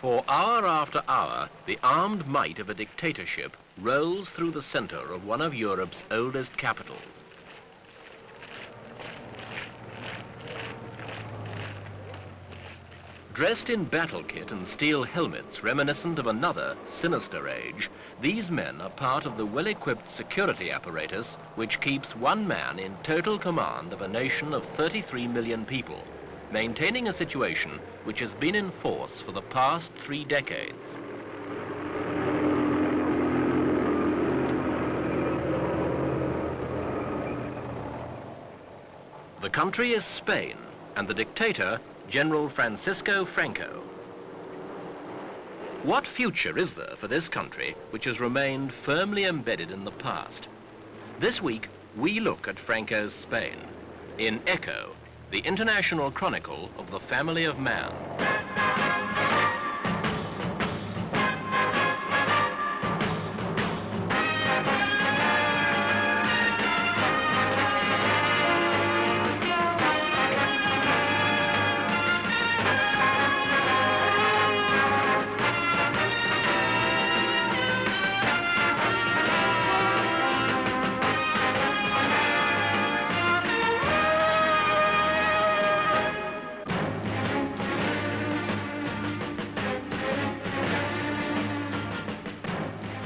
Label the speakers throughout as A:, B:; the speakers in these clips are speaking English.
A: For hour after hour, the armed might of a dictatorship rolls through the center of one of Europe's oldest capitals. Dressed in battle kit and steel helmets reminiscent of another, sinister age, these men are part of the well-equipped security apparatus which keeps one man in total command of a nation of 33 million people, maintaining a situation which has been in force for the past 3 decades. The country is Spain, and the dictator, General Franco. What future is there for this country which has remained firmly embedded in the past? This week, we look at Franco's Spain, in Echo, the international chronicle of the family of man.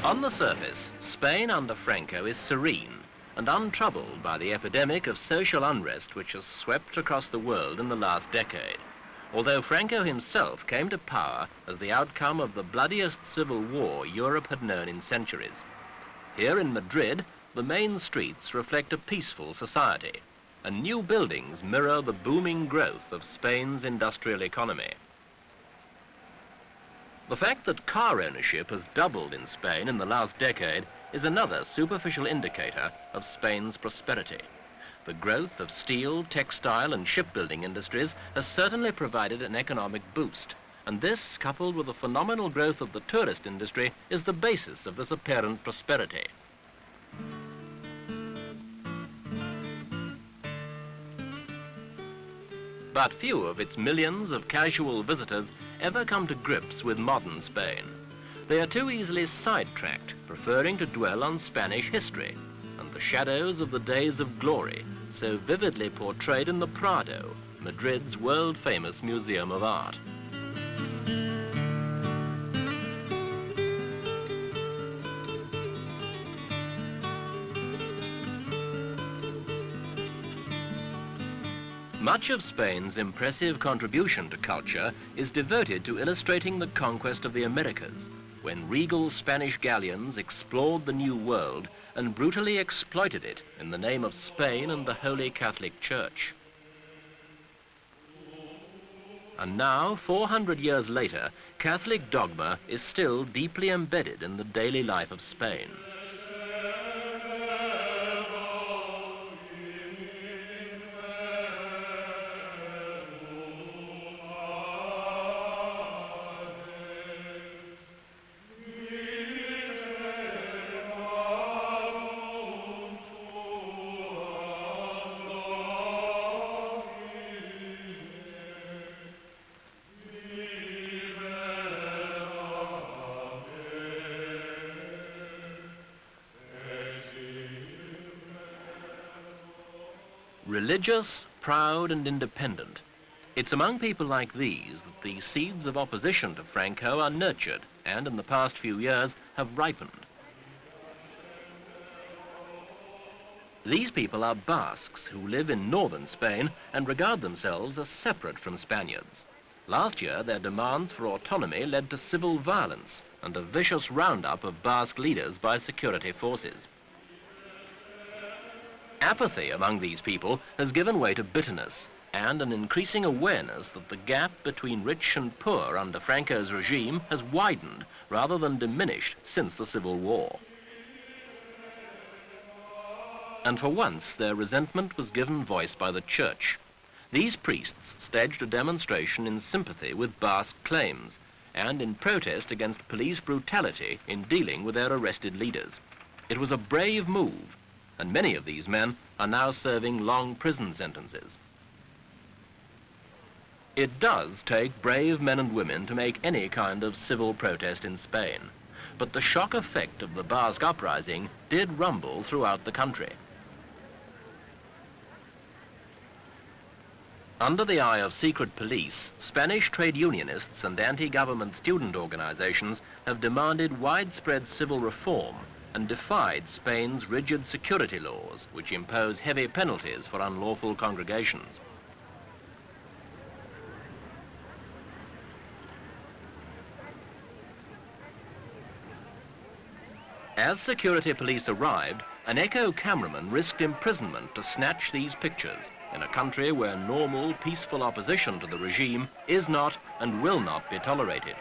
A: On the surface, Spain under Franco is serene and untroubled by the epidemic of social unrest which has swept across the world in the last decade, although Franco himself came to power as the outcome of the bloodiest civil war Europe had known in centuries. Here in Madrid, the main streets reflect a peaceful society, and new buildings mirror the booming growth of Spain's industrial economy. The fact that car ownership has doubled in Spain in the last decade is another superficial indicator of Spain's prosperity. The growth of steel, textile and shipbuilding industries has certainly provided an economic boost, and this, coupled with the phenomenal growth of the tourist industry, is the basis of this apparent prosperity. But few of its millions of casual visitors ever come to grips with modern Spain. They are too easily sidetracked, preferring to dwell on Spanish history and the shadows of the days of glory, so vividly portrayed in the Prado, Madrid's world-famous museum of art. Much of Spain's impressive contribution to culture is devoted to illustrating the conquest of the Americas, when regal Spanish galleons explored the New World and brutally exploited it in the name of Spain and the Holy Catholic Church. And now, 400 years later, Catholic dogma is still deeply embedded in the daily life of Spain. Religious, proud and independent. It's among people like these that the seeds of opposition to Franco are nurtured and in the past few years have ripened. These people are Basques who live in northern Spain and regard themselves as separate from Spaniards. Last year, their demands for autonomy led to civil violence and a vicious roundup of Basque leaders by security forces. Apathy among these people has given way to bitterness and an increasing awareness that the gap between rich and poor under Franco's regime has widened rather than diminished since the Civil War. And for once, their resentment was given voice by the church. These priests staged a demonstration in sympathy with Basque claims and in protest against police brutality in dealing with their arrested leaders. It was a brave move, and many of these men are now serving long prison sentences. It does take brave men and women to make any kind of civil protest in Spain, but the shock effect of the Basque uprising did rumble throughout the country. Under the eye of secret police, Spanish trade unionists and anti-government student organizations have demanded widespread civil reform and defied Spain's rigid security laws, which impose heavy penalties for unlawful congregations. As security police arrived, an echo cameraman risked imprisonment to snatch these pictures in a country where normal, peaceful opposition to the regime is not and will not be tolerated.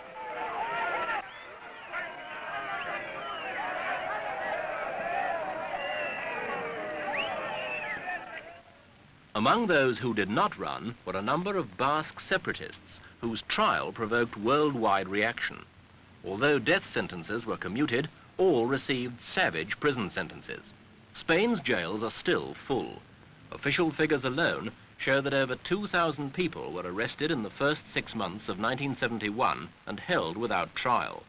A: Among those who did not run were a number of Basque separatists whose trial provoked worldwide reaction. Although death sentences were commuted, all received savage prison sentences. Spain's jails are still full. Official figures alone show that over 2,000 people were arrested in the first 6 months of 1971 and held without trial.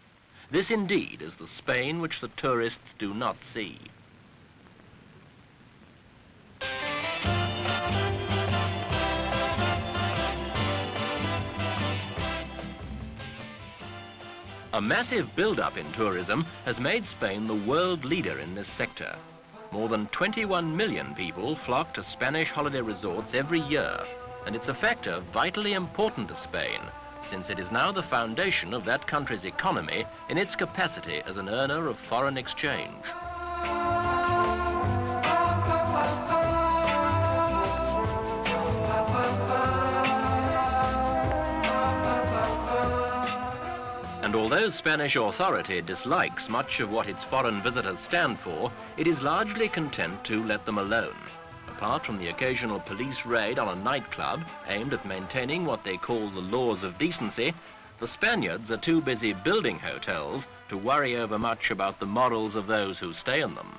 A: This indeed is the Spain which the tourists do not see. A massive build-up in tourism has made Spain the world leader in this sector. More than 21 million people flock to Spanish holiday resorts every year, and it's a factor vitally important to Spain, since it is now the foundation of that country's economy in its capacity as an earner of foreign exchange. And although Spanish authority dislikes much of what its foreign visitors stand for, it is largely content to let them alone. Apart from the occasional police raid on a nightclub aimed at maintaining what they call the laws of decency, the Spaniards are too busy building hotels to worry over much about the morals of those who stay in them.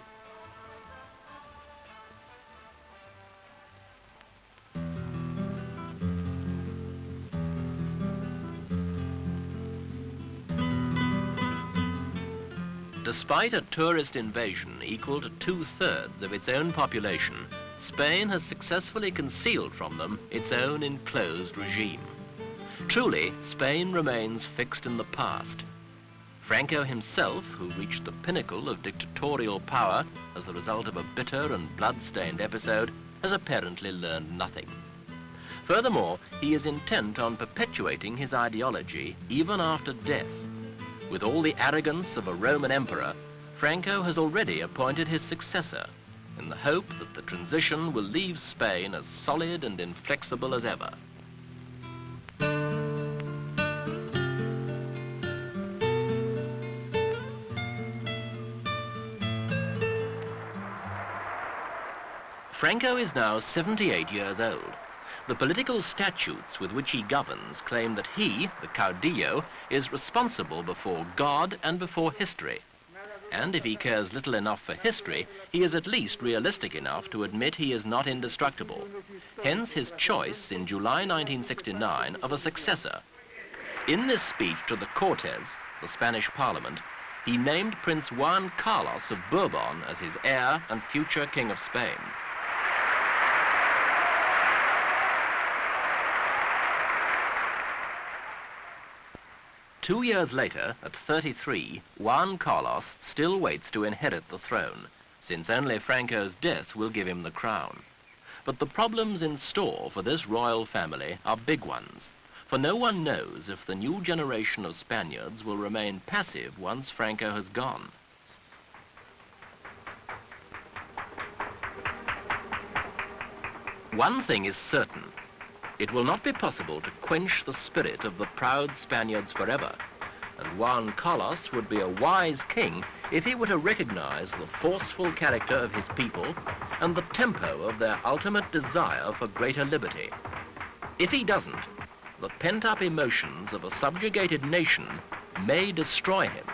A: Despite a tourist invasion equal to 2/3 of its own population, Spain has successfully concealed from them its own enclosed regime. Truly, Spain remains fixed in the past. Franco himself, who reached the pinnacle of dictatorial power as the result of a bitter and blood-stained episode, has apparently learned nothing. Furthermore, he is intent on perpetuating his ideology even after death. With all the arrogance of a Roman emperor, Franco has already appointed his successor, in the hope that the transition will leave Spain as solid and inflexible as ever. Franco is now 78 years old. The political statutes with which he governs claim that he, the caudillo, is responsible before God and before history. And if he cares little enough for history, he is at least realistic enough to admit he is not indestructible. Hence his choice in July 1969 of a successor. In this speech to the Cortes, the Spanish parliament, he named Prince Juan Carlos of Bourbon as his heir and future King of Spain. Two years later, at 33, Juan Carlos still waits to inherit the throne, since only Franco's death will give him the crown. But the problems in store for this royal family are big ones, for no one knows if the new generation of Spaniards will remain passive once Franco has gone. One thing is certain. It will not be possible to quench the spirit of the proud Spaniards forever, and Juan Carlos would be a wise king if he were to recognize the forceful character of his people and the tempo of their ultimate desire for greater liberty. If he doesn't, the pent-up emotions of a subjugated nation may destroy him.